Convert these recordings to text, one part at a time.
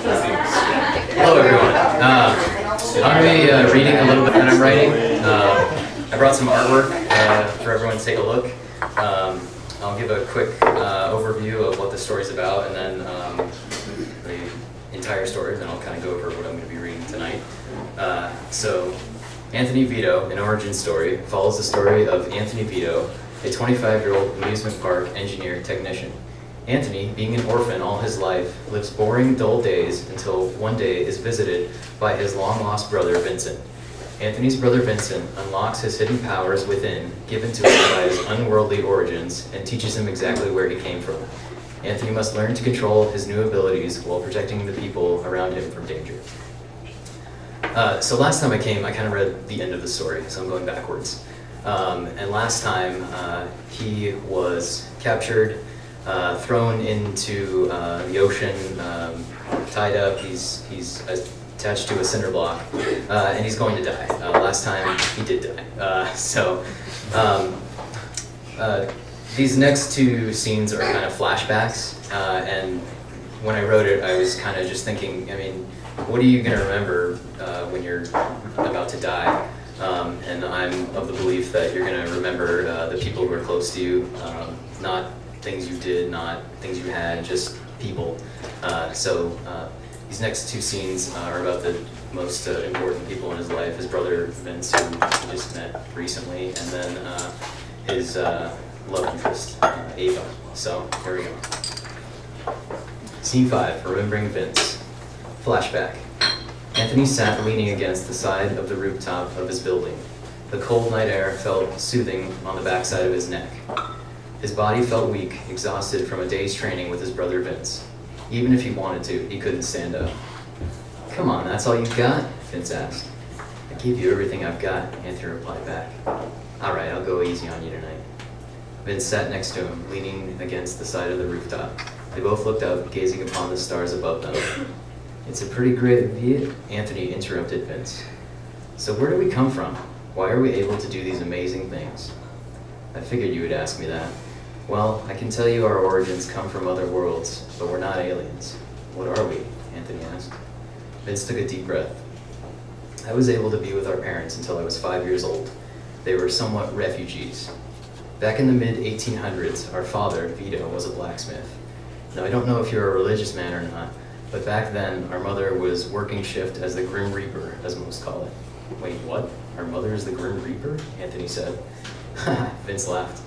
Hello, everyone. I'm going to be reading a little bit that I'm writing. I brought some artwork for everyone to take a look. I'll give a quick overview of what the story's about, and then the entire story, then I'll kind of go over what I'm going to be reading tonight. So, Anthony Vito, an origin story, follows the story of Anthony Vito, a 25-year-old amusement park engineer technician. Anthony, being an orphan all his life, lives boring, dull days until one day is visited by his long-lost brother, Vincent. Anthony's brother Vincent unlocks his hidden powers within, given to him by his unworldly origins, and teaches him exactly where he came from. Anthony must learn to control his new abilities while protecting the people around him from danger. So last time I came, I kind of read the end of the story, so I'm going backwards. And last time, he was captured, thrown into the ocean, tied up. He's attached to a cinder block, and he's going to die. Last time he did die. These next two scenes are kind of flashbacks, and when I wrote it, I was kind of just thinking, I mean, what are you going to remember when you're about to die? And I'm of the belief that you're going to remember the people who are close to you, not things you did, not things you had, just people. These next two scenes are about the most important people in his life, his brother Vince, who he just met recently, and then his love interest, Ava. So, here we go. Scene 5, Remembering Vince. Flashback. Anthony sat leaning against the side of the rooftop of his building. The cold night air felt soothing on the backside of his neck. His body felt weak, exhausted from a day's training with his brother Vince. Even if he wanted to, he couldn't stand up. "Come on, that's all you've got?" Vince asked. "I gave you everything I've got," Anthony replied back. "All right, I'll go easy on you tonight." Vince sat next to him, leaning against the side of the rooftop. They both looked up, gazing upon the stars above them. "It's a pretty great view," Anthony interrupted Vince. "So where do we come from? Why are we able to do these amazing things?" "I figured you would ask me that." "Well, I can tell you our origins come from other worlds, but we're not aliens." "What are we?" Anthony asked. Vince took a deep breath. "I was able to be with our parents until I was 5 years old. They were somewhat refugees. Back in the mid-1800s, our father, Vito, was a blacksmith. Now, I don't know if you're a religious man or not, but back then, our mother was working shift as the Grim Reaper, as most call it." "Wait, what? Our mother is the Grim Reaper?" Anthony said. Vince laughed.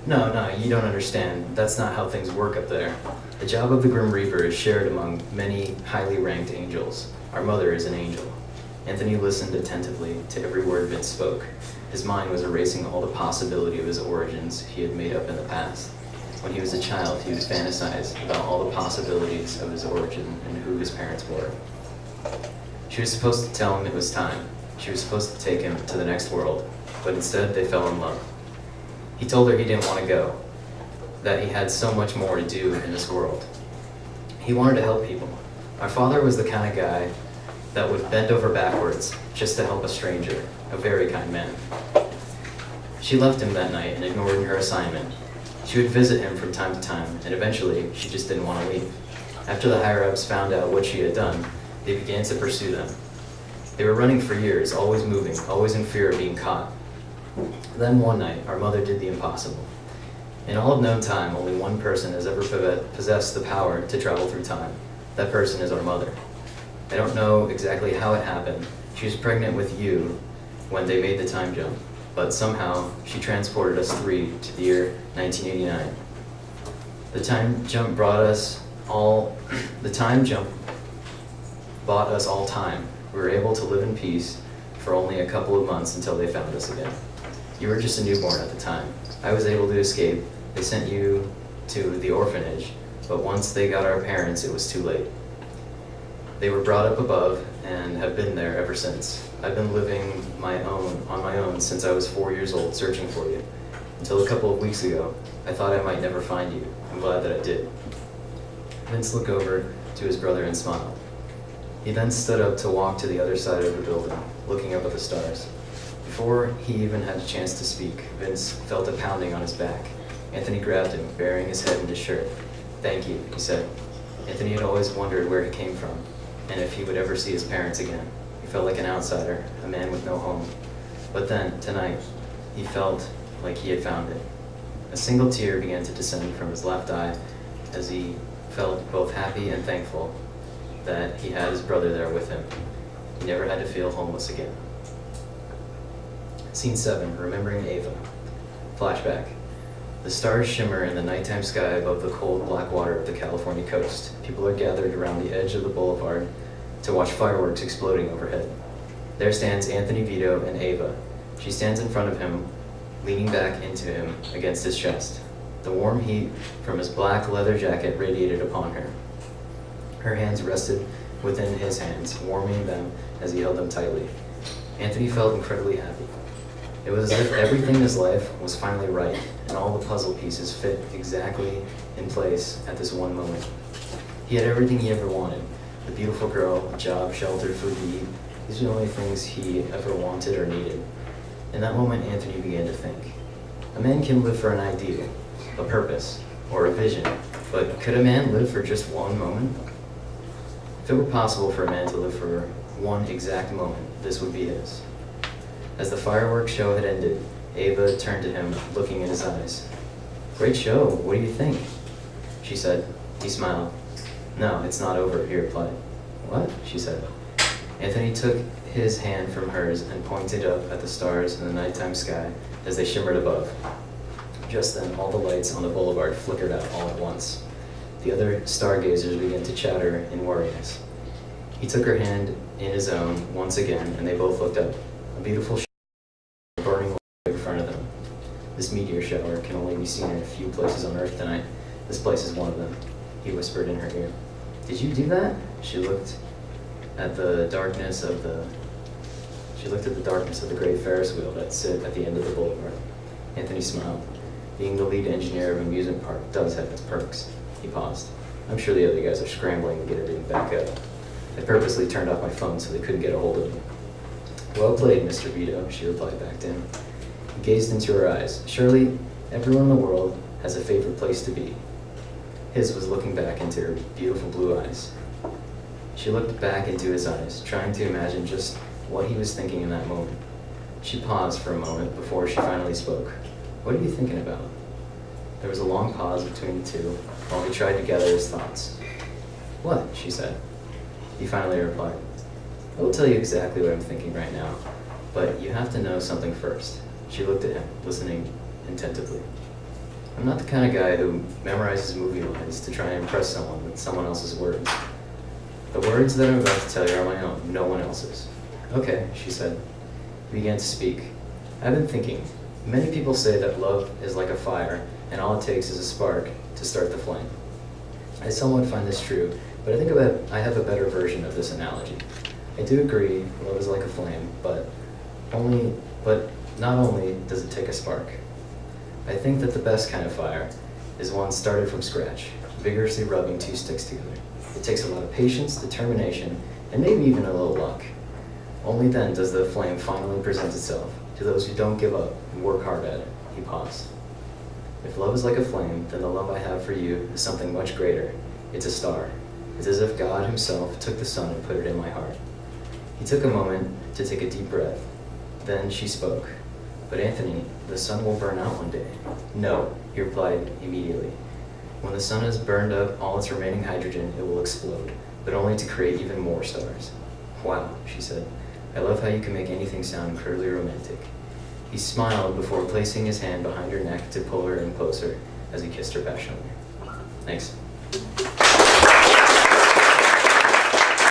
No, you don't understand. That's not how things work up there. The job of the Grim Reaper is shared among many highly ranked angels. Our mother is an angel." Anthony listened attentively to every word Vince spoke. His mind was erasing all the possibility of his origins he had made up in the past. When he was a child, he would fantasize about all the possibilities of his origin and who his parents were. She was supposed to tell him it was time. She was supposed to take him to the next world, but instead they fell in love. He told her he didn't want to go, that he had so much more to do in this world. He wanted to help people. Our father was the kind of guy that would bend over backwards just to help a stranger, a very kind man. She left him that night and ignored her assignment. She would visit him from time to time, and eventually she just didn't want to leave. After the higher-ups found out what she had done, they began to pursue them. They were running for years, always moving, always in fear of being caught. Then one night, our mother did the impossible. In all of known time, only one person has ever possessed the power to travel through time. That person is our mother. I don't know exactly how it happened. She was pregnant with you when they made the time jump, but somehow she transported us three to the year 1989. The time jump bought us all time. We were able to live in peace for only a couple of months until they found us again. You were just a newborn at the time. I was able to escape. They sent you to the orphanage, but once they got our parents, it was too late. They were brought up above and have been there ever since. I've been living on my own since I was 4 years old, searching for you. Until a couple of weeks ago, I thought I might never find you. I'm glad that I did." Vince looked over to his brother and smiled. He then stood up to walk to the other side of the building, looking up at the stars. Before he even had a chance to speak, Vince felt a pounding on his back. Anthony grabbed him, burying his head in his shirt. "Thank you," he said. Anthony had always wondered where he came from, and if he would ever see his parents again. He felt like an outsider, a man with no home. But then, tonight, he felt like he had found it. A single tear began to descend from his left eye as he felt both happy and thankful that he had his brother there with him. He never had to feel homeless again. Scene 7, Remembering Ava. Flashback. The stars shimmer in the nighttime sky above the cold black water of the California coast. People are gathered around the edge of the boulevard to watch fireworks exploding overhead. There stands Anthony, Vito, and Ava. She stands in front of him, leaning back into him against his chest. The warm heat from his black leather jacket radiated upon her. Her hands rested within his hands, warming them as he held them tightly. Anthony felt incredibly happy. It was as if everything in his life was finally right, and all the puzzle pieces fit exactly in place at this one moment. He had everything he ever wanted. The beautiful girl, a job, shelter, food to eat. These were the only things he ever wanted or needed. In that moment, Anthony began to think. A man can live for an ideal, a purpose, or a vision, but could a man live for just one moment? If it were possible for a man to live for one exact moment, this would be his. As the fireworks show had ended, Ava turned to him, looking in his eyes. "Great show, what do you think?" she said. He smiled. "No, it's not over," he replied. "What?" she said. Anthony took his hand from hers and pointed up at the stars in the nighttime sky as they shimmered above. Just then, all the lights on the boulevard flickered out all at once. The other stargazers began to chatter in worries. He took her hand in his own once again, and they both looked up. A beautiful shower burning in front of them. This meteor shower can only be seen in a few places on Earth tonight. This place is one of them, he whispered in her ear. "Did you do that?" She looked at the darkness of the great Ferris wheel that sit at the end of the boulevard. Anthony smiled. Being the lead engineer of an amusement park does have its perks. He paused. "I'm sure the other guys are scrambling to get everything back up. I purposely turned off my phone so they couldn't get a hold of me." "Well played, Mr. Vito," she replied back to him. He gazed into her eyes. Surely everyone in the world has a favorite place to be. His was looking back into her beautiful blue eyes. She looked back into his eyes, trying to imagine just what he was thinking in that moment. She paused for a moment before she finally spoke. "What are you thinking about?" There was a long pause between the two while he tried to gather his thoughts. "What?" she said. He finally replied, "I will tell you exactly what I'm thinking right now, but you have to know something first." She looked at him, listening attentively. "I'm not the kind of guy who memorizes movie lines to try and impress someone with someone else's words. The words that I'm about to tell you are my own, no one else's." "Okay," she said. He began to speak. "I've been thinking. Many people say that love is like a fire, and all it takes is a spark to start the flame. I somewhat find this true, but I have a better version of this analogy. I do agree, love is like a flame, but not only does it take a spark. I think that the best kind of fire is one started from scratch, vigorously rubbing two sticks together. It takes a lot of patience, determination, and maybe even a little luck. Only then does the flame finally present itself to those who don't give up and work hard at it." He paused. "If love is like a flame, then the love I have for you is something much greater. It's a star. It's as if God himself took the sun and put it in my heart." He took a moment to take a deep breath. Then she spoke. "But Anthony, the sun will burn out one day." "No," he replied immediately. "When the sun has burned up all its remaining hydrogen, it will explode, but only to create even more stars." "Wow," she said. "I love how you can make anything sound incredibly romantic." He smiled before placing his hand behind her neck to pull her in closer as he kissed her passionately. Thanks.